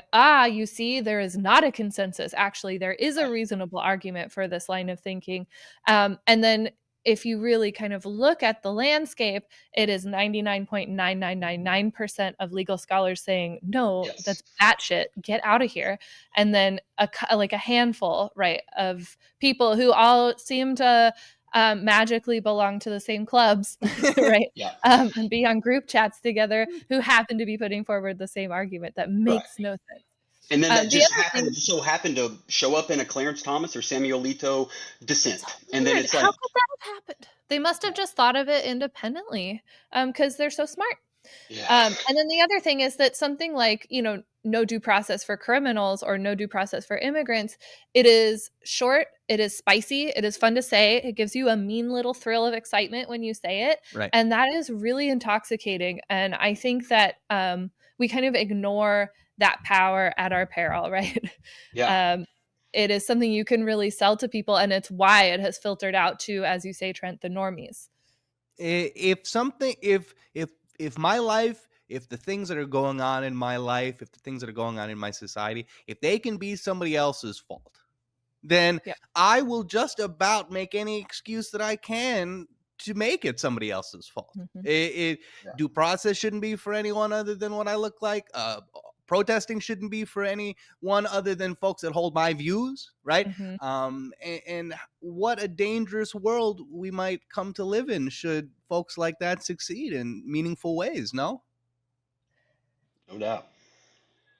you see, there is not a consensus. Actually, there is a reasonable argument for this line of thinking. And then if you really kind of look at the landscape, it is 99.9999% of legal scholars saying, no, that's batshit, get out of here. And then a handful, right, of people who all seem to magically belong to the same clubs, right? And be on group chats together who happen to be putting forward the same argument that makes no sense. And then that just happened to show up in a Clarence Thomas or Samuel Alito dissent. And then it's how could that have happened? They must have just thought of it independently because they're so smart. And then the other thing is that something like, no due process for criminals or no due process for immigrants, it is short It is spicy. It is fun to say. It gives you a mean little thrill of excitement when you say it. Right. And that is really intoxicating. And I think that we kind of ignore that power at our peril, right? Yeah. It is something you can really sell to people. And it's why it has filtered out to, as you say, Trent, the normies. If my life, if the things that are going on in my life, if the things that are going on in my society, if they can be somebody else's fault, then Yeah. I will just about make any excuse that I can to make it somebody else's fault. Mhm. Due process shouldn't be for anyone other than what I look like. Protesting shouldn't be for anyone other than folks that hold my views, right? Mhm. And what a dangerous world we might come to live in should folks like that succeed in meaningful ways, no? No doubt.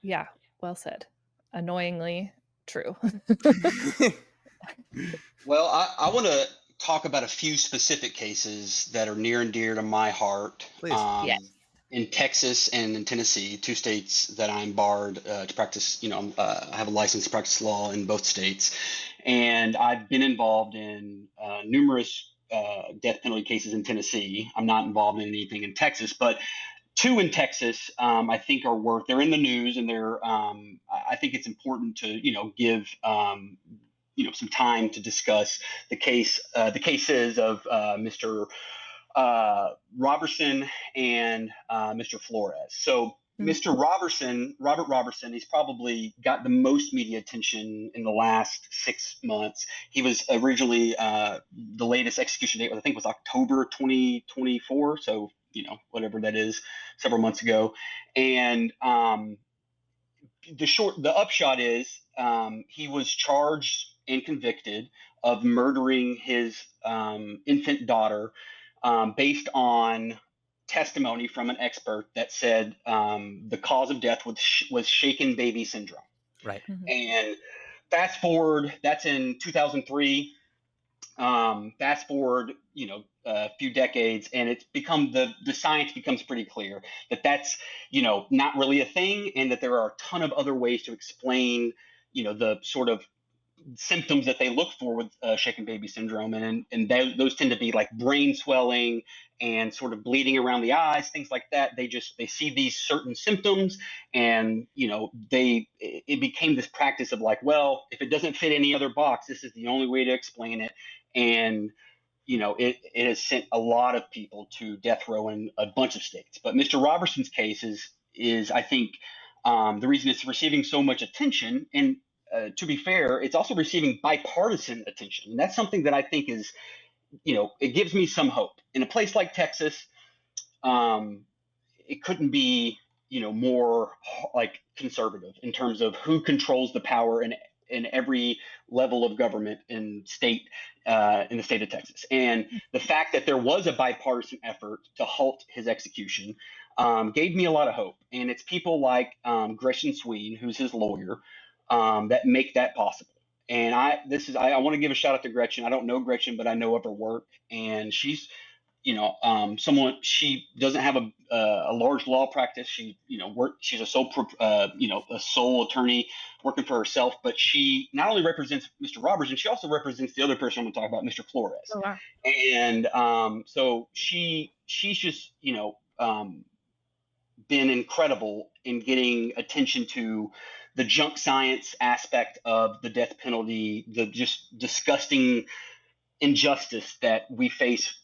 Yeah, well said. Annoyingly true. Well, I want to talk about a few specific cases that are near and dear to my heart. Please. Yes. In Texas and in Tennessee, two states that I'm barred to practice. I have a license to practice law in both states, and I've been involved in numerous death penalty cases in Tennessee. I'm not involved in anything in Texas, but two in Texas, I think are worth. They're in the news, and they're. I think it's important to give some time to discuss the cases of Mr. Robertson and Mr. Flores. So Mr. Robert Robertson, he's probably got the most media attention in the last 6 months. He was originally the latest execution date, I think, was October 2024. So whatever that is, several months ago, and the upshot is he was charged and convicted of murdering his infant daughter based on testimony from an expert that said the cause of death was shaken baby syndrome. Right. Mhm. And fast forward, that's in 2003. Fast forward, a few decades, and it's become the science becomes pretty clear that that's not really a thing, and that there are a ton of other ways to explain the sort of symptoms that they look for with shaken baby syndrome, and those tend to be like brain swelling and sort of bleeding around the eyes, things like that. They see these certain symptoms, and it became this practice of like, well, if it doesn't fit any other box, this is the only way to explain it. And it has sent a lot of people to death row in a bunch of states. But Mr. Robertson's case is I think the reason it's receiving so much attention. And to be fair, it's also receiving bipartisan attention. And that's something that I think is, it gives me some hope. In a place like Texas, it couldn't be, more like conservative in terms of who controls the power in every level of government in the state of Texas. And the fact that there was a bipartisan effort to halt his execution gave me a lot of hope. And it's people like Gretchen Sween, who's his lawyer, that make that possible. And I want to give a shout out to Gretchen. I don't know Gretchen, but I know of her work, and she's someone. She doesn't have a large law practice. She's a sole attorney working for herself. But she not only represents Mr. Robertson, she also represents the other person I'm going to talk about, Mr. Flores. Oh, wow. And so she's just been incredible in getting attention to the junk science aspect of the death penalty, the just disgusting injustice that we face,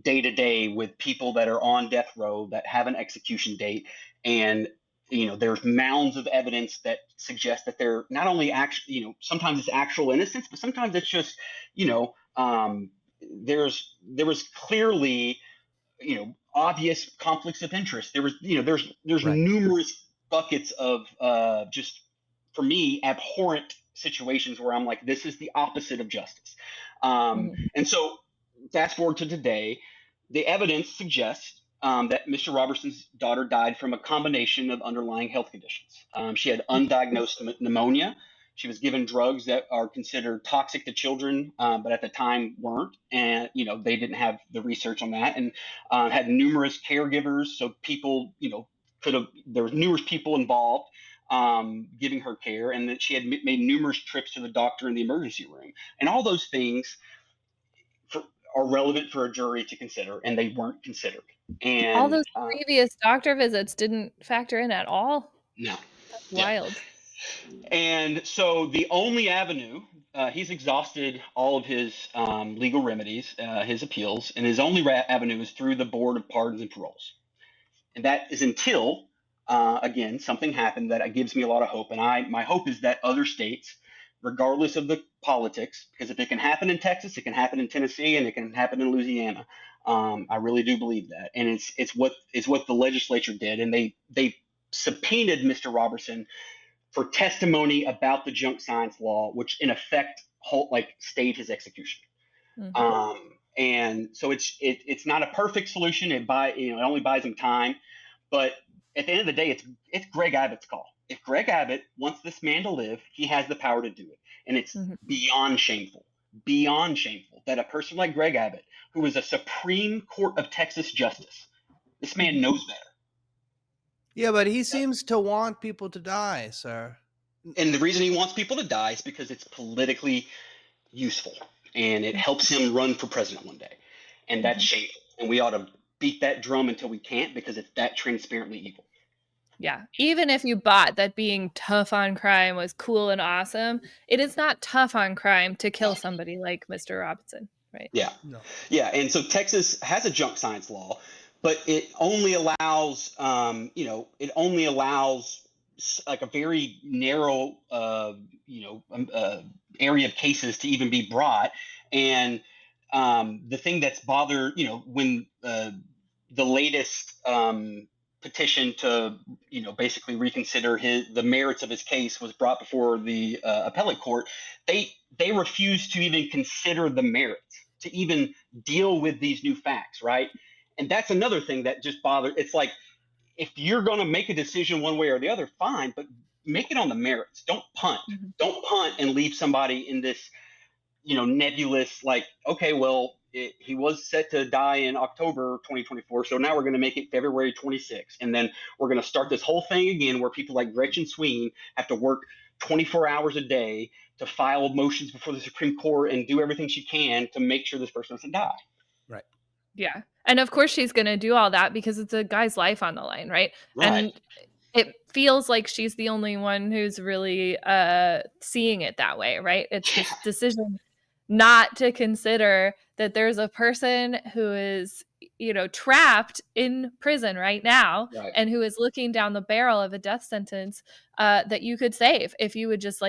day to day with people that are on death row that have an execution date. And, there's mounds of evidence that suggest that they're not only actually, sometimes it's actual innocence, but sometimes it's just, there was clearly, obvious conflicts of interest. There's Right. numerous buckets of just, for me, abhorrent situations where I'm like, this is the opposite of justice. And so fast forward to today, the evidence suggests that Mr. Robertson's daughter died from a combination of underlying health conditions. She had undiagnosed pneumonia. She was given drugs that are considered toxic to children, but at the time weren't. And, they didn't have the research on that, and had numerous caregivers. So people, there were numerous people involved. giving her care, and that she had made numerous trips to the doctor in the emergency room, and all those things for, are relevant for a jury to consider, and they weren't considered. All And those previous doctor visits didn't factor in at all. no, That's yeah. wild. And so the only avenue, he's exhausted all of his legal remedies, his appeals, and his only avenue is through the Board of Pardons and Paroles. And that is until, again, something happened that gives me a lot of hope. And my hope is that other states, regardless of the politics, because if it can happen in Texas, it can happen in Tennessee, and it can happen in Louisiana. I really do believe that. And it's what the legislature did. And they subpoenaed Mr. Robertson for testimony about the junk science law, which in effect stayed his execution. Mm-hmm. And so it's not a perfect solution. It only buys him time, but at the end of the day, it's Greg Abbott's call. If Greg Abbott wants this man to live, he has the power to do it, and it's beyond shameful that a person like Greg Abbott, who is a Supreme Court of Texas justice, this man knows better. Yeah, but he seems to want people to die, sir. And the reason he wants people to die is because it's politically useful, and it helps him run for president one day. And that's shameful. And we ought to beat that drum until we can't, because it's that transparently evil. Yeah. Even if you bought that being tough on crime was cool and awesome, it is not tough on crime to kill somebody like Mr. Robertson, right? Yeah. No. Yeah. And so Texas has a junk science law, but it only allows, like a very narrow, area of cases to even be brought. And the thing that's bothered, when the latest petition to, basically reconsider the merits of his case was brought before the appellate court, they refused to even consider the merits, to even deal with these new facts, right? And that's another thing that just bothers. It's like, if you're going to make a decision one way or the other, fine, but make it on the merits. Don't punt. Mm-hmm. Don't punt and leave somebody in this, nebulous, like, okay, well, he was set to die in October 2024, so now we're going to make it February 26th. And then we're going to start this whole thing again where people like Gretchen Sween have to work 24 hours a day to file motions before the Supreme Court and do everything she can to make sure this person doesn't die. Right. Yeah. And of course she's going to do all that because it's a guy's life on the line, right? And it feels like she's the only one who's really seeing it that way, right? It's this decision not to consider that there's a person who is, trapped in prison right now, and who is looking down the barrel of a death sentence that you could save if you would just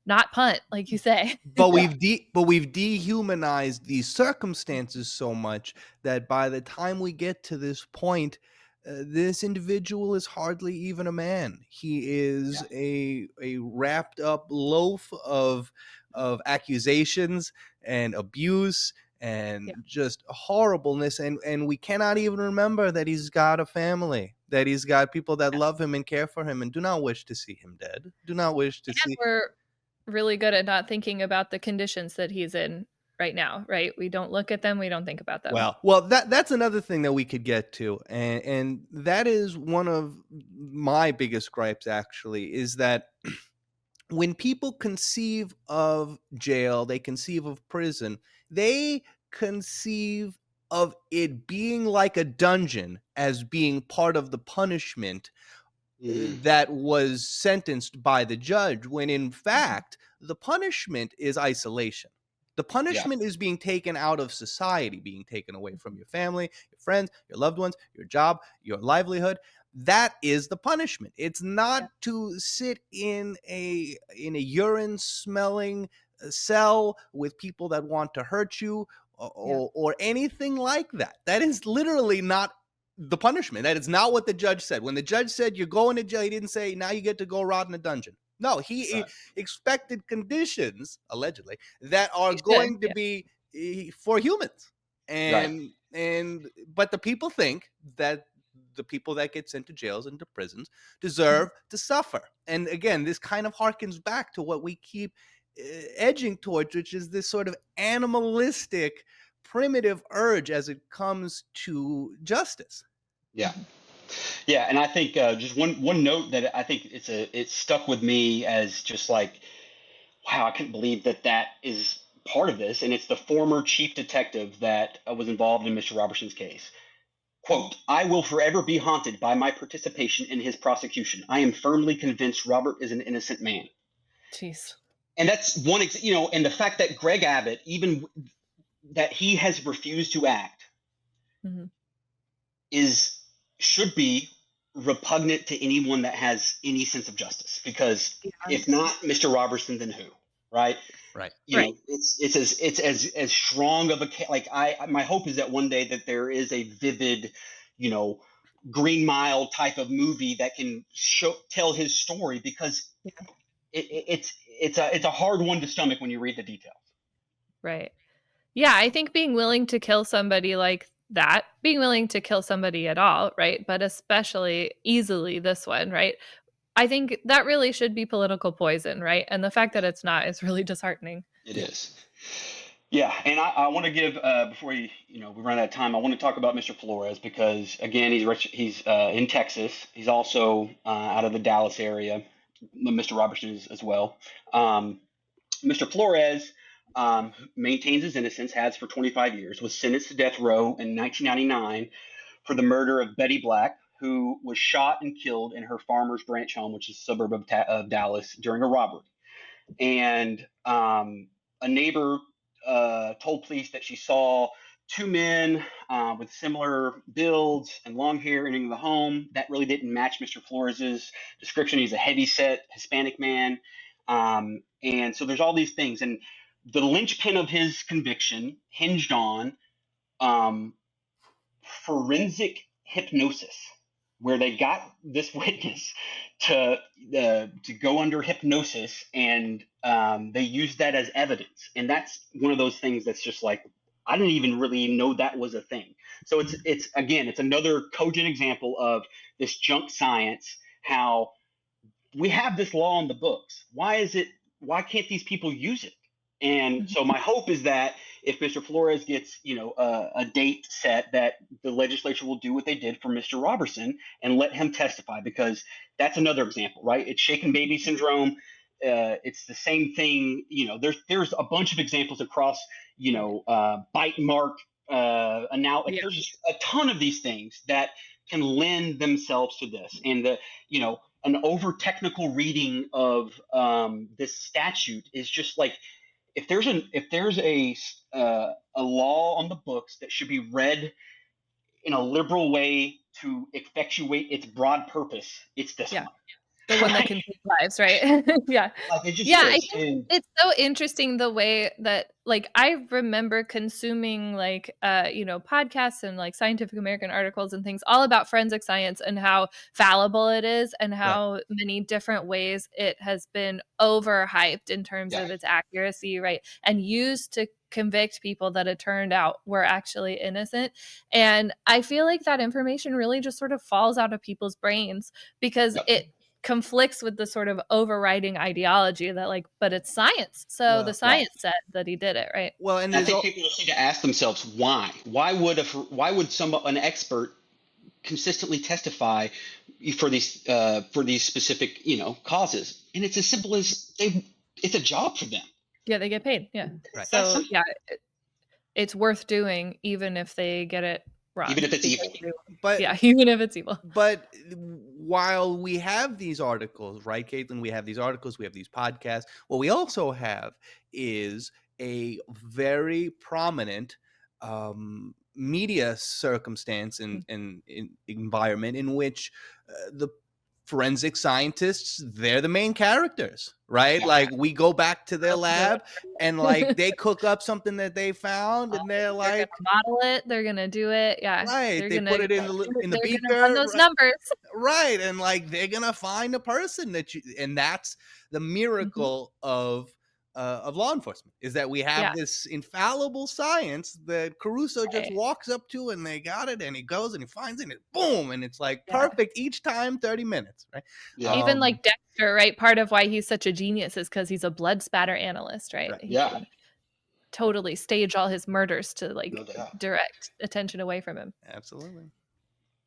not punt, like you say. But we've dehumanized these circumstances so much that by the time we get to this point, this individual is hardly even a man. He is a wrapped up loaf of accusations and abuse and just horribleness, and we cannot even remember that he's got a family, that he's got people that love him and care for him and do not wish to see him dead. Do not wish to see. We're really good at not thinking about the conditions that he's in right now, right? We don't look at them, we don't think about them. Well, that's another thing that we could get to, and that is one of my biggest gripes, actually, is that when people conceive of jail, they conceive of prison, they conceive of it being like a dungeon as being part of the punishment that was sentenced by the judge, when in fact the punishment is isolation. The punishment is being taken out of society, being taken away from your family, your friends, your loved ones, your job, your livelihood. That is the punishment. It's not to sit in a urine smelling cell with people that want to hurt you or anything like that. That is literally not the punishment. That is not what the judge said. When the judge said you're going to jail, he didn't say now you get to go rot in a dungeon. No, he expected conditions, allegedly, that are going to be for humans. But the people think that the people that get sent to jails and to prisons deserve to suffer. And again, this kind of harkens back to what we keep edging towards, which is this sort of animalistic, primitive urge as it comes to justice. Yeah. Yeah, and I think just one note that I think it stuck with me as just like, wow, I couldn't believe that is part of this, and it's the former chief detective that was involved in Mr. Robertson's case. Quote, I will forever be haunted by my participation in his prosecution. I am firmly convinced Robert is an innocent man. Jeez. And that's one, and the fact that Greg Abbott, even that he has refused to act, Mm-hmm. should be repugnant to anyone that has any sense of justice. Because if not Mr. Robertson, then who? Right? Right. You know, it's as strong of a like my hope is that one day that there is a vivid, Green Mile type of movie that can tell his story, because it's a hard one to stomach when you read the details. Right. Yeah, I think being willing to kill somebody like that, being willing to kill somebody at all, right? But especially easily this one, right? I think that really should be political poison, right? And the fact that it's not is really disheartening. It is. Yeah, and I want to give before we run out of time, I want to talk about Mr. Flores, because again, he's in Texas. He's also out of the Dallas area. Mr. Robertson is as well. Mr. Flores maintains his innocence, has for 25 years, was sentenced to death row in 1999 for the murder of Betty Black, who was shot and killed in her Farmers Branch home, which is a suburb of Dallas, during a robbery. And a neighbor told police that she saw two men with similar builds and long hair entering the home. That really didn't match Mr. Flores's description. He's a heavy-set Hispanic man. And so there's all these things. And the linchpin of his conviction hinged on forensic hypnosis, where they got this witness to go under hypnosis, and they used that as evidence. And that's one of those things that's just like, I didn't even really know that was a thing. So it's another cogent example of this junk science, how we have this law on the books. Why can't these people use it? And so my hope is that if Mr. Flores gets, a date set, that the legislature will do what they did for Mr. Robertson and let him testify, because that's another example, right? It's shaken baby syndrome. It's the same thing. There's a bunch of examples across, bite mark, there's just a ton of these things that can lend themselves to this. And an over technical reading of this statute is just like, if there's a law on the books that should be read in a liberal way to effectuate its broad purpose, it's this one. The one that can save lives, right? Yeah. Like it just I think it's so interesting the way that, like, I remember consuming podcasts and like Scientific American articles and things all about forensic science and how fallible it is, and how many different ways it has been overhyped in terms of its accuracy, right? And used to convict people that it turned out were actually innocent. And I feel like that information really just sort of falls out of people's brains, because it conflicts with the sort of overriding ideology that but it's science. So the science said that he did it, right? Well, and I think people just need to ask themselves why would an expert consistently testify for these specific causes? And it's as simple as it's a job for them. Yeah, they get paid. Yeah. Right. So it's worth doing, even if they get it wrong. Even if it's evil. Even if it's evil. But while we have these articles, right, Caitlin, we have these articles, we have these podcasts, what we also have is a very prominent media circumstance and environment in which the forensic scientists, they're the main characters, right? Like, we go back to their lab and like they cook up something that they found, and they're like, gonna model it, they're gonna do it, right? They put it in the beaker, run those numbers, right? And like they're gonna find a person and that's the miracle of law enforcement, is that we have this infallible science that Caruso just walks up to, and they got it, and he goes and he finds it, and boom, and it's like perfect each time, 30 minutes, right? Even like Dexter, right? Part of why he's such a genius is because he's a blood spatter analyst, right? He can totally stage all his murders to direct attention away from him. Absolutely.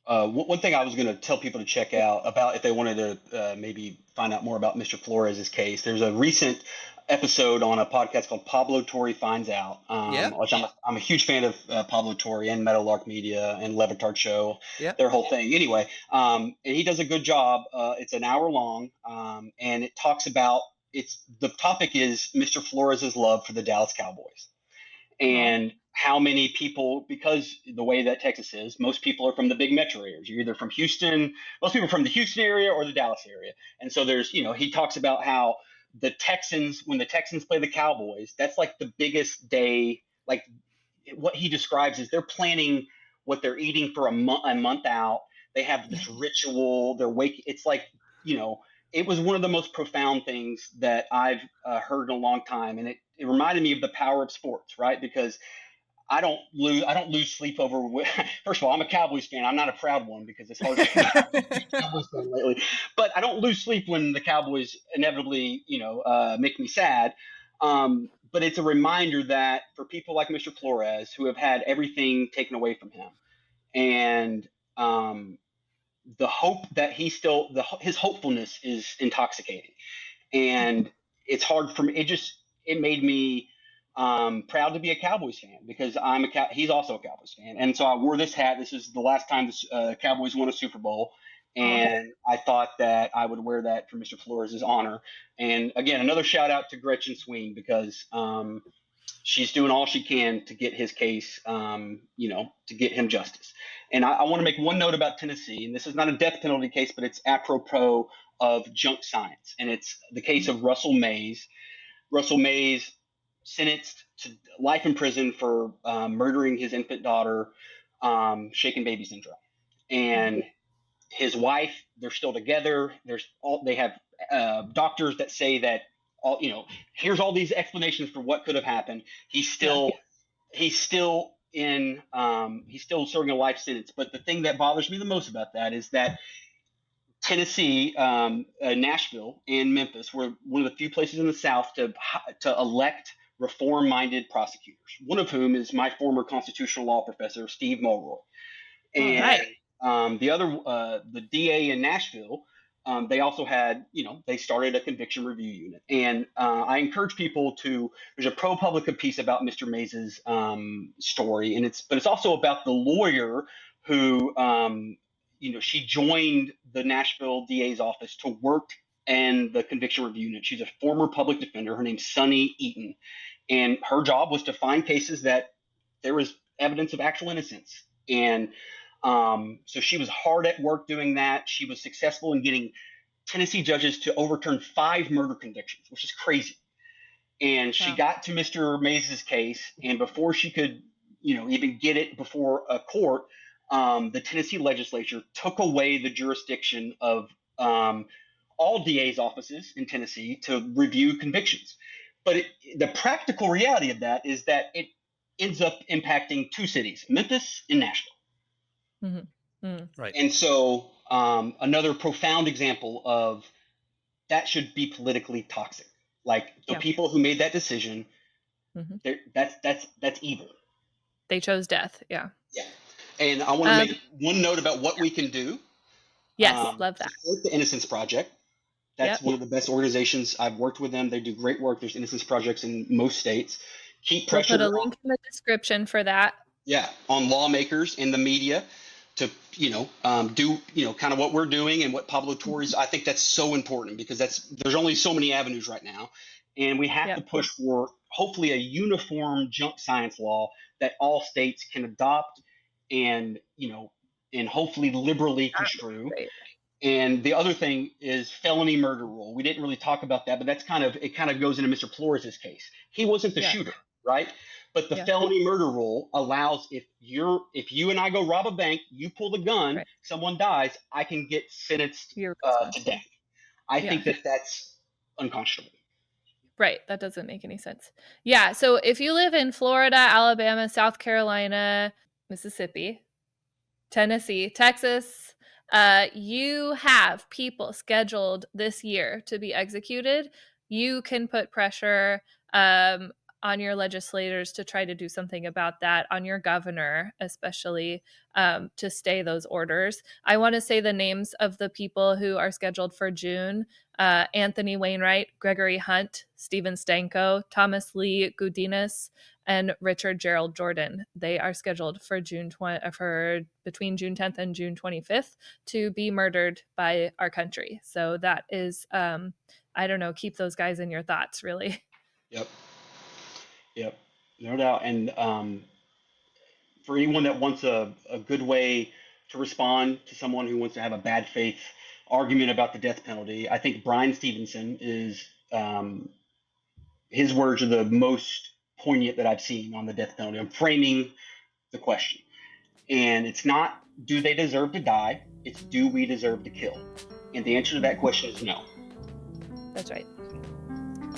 one thing I was going to tell people to check out about if they wanted to maybe find out more about Mr. Flores' case. There's a recent episode on a podcast called Pablo Torre Finds Out, Yeah. which I'm a huge fan of Pablo Torre and Meadowlark Media and Levitard Show, Yeah. their whole thing. Anyway, and he does a good job. It's an hour long, and it talks about the topic is Mr. Flores' love for the Dallas Cowboys. And how many people, because the way that Texas is, most people are from the big metro areas. You're either from Houston, most people are from the Houston area or the Dallas area. And so there's, he talks about how the Texans, when the Texans play the Cowboys, that's like the biggest day. Like what he describes is they're planning what they're eating for a month out. They have this ritual. They're waking. It's like, it was one of the most profound things that I've heard in a long time, and it reminded me of the power of sports, right? Because I don't lose sleep over. First of all, I'm a Cowboys fan. I'm not a proud one because it's hard to be a Cowboys fan lately. But I don't lose sleep when the Cowboys inevitably, make me sad. But it's a reminder that for people like Mr. Flores who have had everything taken away from him, and the hope that his hopefulness is intoxicating, and it's hard for me. It made me proud to be a Cowboys fan because he's also a Cowboys fan, and so I wore this hat. This is the last time the Cowboys won a Super Bowl, and I thought that I would wear that for Mr. Flores' honor. And again, another shout out to Gretchen Sween because she's doing all she can to get his case, to get him justice. And I want to make one note about Tennessee, and this is not a death penalty case, but it's apropos of junk science, and it's the case of Russell Mays. Russell Mays sentenced to life in prison for murdering his infant daughter, shaken baby syndrome, and his wife. They're still together. They have doctors that say that here's all these explanations for what could have happened. He's still serving a life sentence. But the thing that bothers me the most about that is that Tennessee, Nashville, and Memphis were one of the few places in the South to elect reform-minded prosecutors, one of whom is my former constitutional law professor, Steve Mulroy. And the DA in Nashville, they also had, they started a conviction review unit. And I encourage people there's a ProPublica piece about Mr. Mays's story, but it's also about the lawyer who, she joined the Nashville DA's office to work in the conviction review unit. She's a former public defender. Her name's Sunny Eaton. And her job was to find cases that there was evidence of actual innocence. And so she was hard at work doing that. She was successful in getting Tennessee judges to overturn 5 murder convictions, which is crazy. And she got to Mr. Mays's case, and before she could, even get it before a court, the Tennessee legislature took away the jurisdiction of all DA's offices in Tennessee to review convictions. But the practical reality of that is that it ends up impacting 2 cities, Memphis and Nashville. Mm-hmm. Mm-hmm. Right. And so another profound example of that should be politically toxic. Like the people who made that decision, that's evil. They chose death. Yeah. Yeah. And I want to make one note about what we can do. Yes, love that. Support the Innocence Project. That's one of the best organizations. I've worked with them. They do great work. There's Innocence Projects in most states. Keep pressure. We'll put a link in the description for that. Yeah, on lawmakers and the media to, do, kind of what we're doing and what Pablo Torre's. I think that's so important because there's only so many avenues right now. And we have to push for hopefully a uniform junk science law that all states can adopt and, and hopefully liberally construe. Right. And the other thing is felony murder rule. We didn't really talk about that, but it kind of goes into Mr. Flores' case. He wasn't the shooter, right? But the felony murder rule allows if you and I go rob a bank, you pull the gun, someone dies, I can get sentenced to death. I think that's unconscionable. Right. That doesn't make any sense. Yeah. So if you live in Florida, Alabama, South Carolina, Mississippi, Tennessee, Texas, you have people scheduled this year to be executed. You can put pressure on your legislators to try to do something about that, on your governor especially, to stay those orders. I want to say the names of the people who are scheduled for June: Anthony Wainwright, Gregory Hunt, Stephen Stanko, Thomas Lee Gudinas, and Richard Gerald Jordan. They are scheduled for between June 10th and June 25th to be murdered by our country. So that is, I don't know, keep those guys in your thoughts, really. Yep, no doubt. And for anyone that wants a good way to respond to someone who wants to have a bad faith argument about the death penalty, I think Bryan Stevenson is, his words are the most poignant that I've seen on the death penalty. I'm framing the question. And it's not, do they deserve to die? It's, do we deserve to kill? And the answer to that question is no. That's right.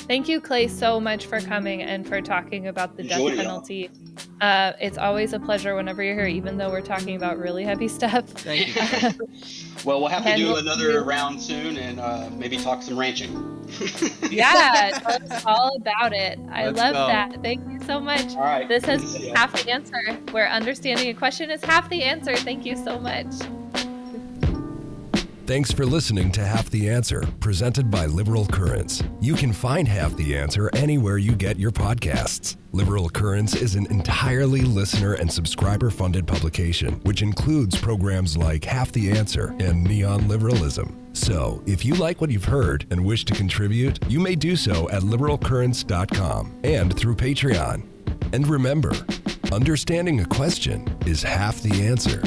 Thank you, Clay, so much for coming and for talking about the death penalty. It's always a pleasure whenever you're here, even though we're talking about really heavy stuff. Thank you. Well, we'll have to do another round soon and maybe talk some ranching. Yeah, tell us all about it. I love that. Thank you so much. All right. This has been Half the Answer, where understanding a question is half the answer. Thank you so much. Thanks for listening to Half the Answer, presented by Liberal Currents. You can find Half the Answer anywhere you get your podcasts. Liberal Currents is an entirely listener and subscriber-funded publication, which includes programs like Half the Answer and Neon Liberalism. So, if you like what you've heard and wish to contribute, you may do so at liberalcurrents.com and through Patreon. And remember, understanding a question is half the answer.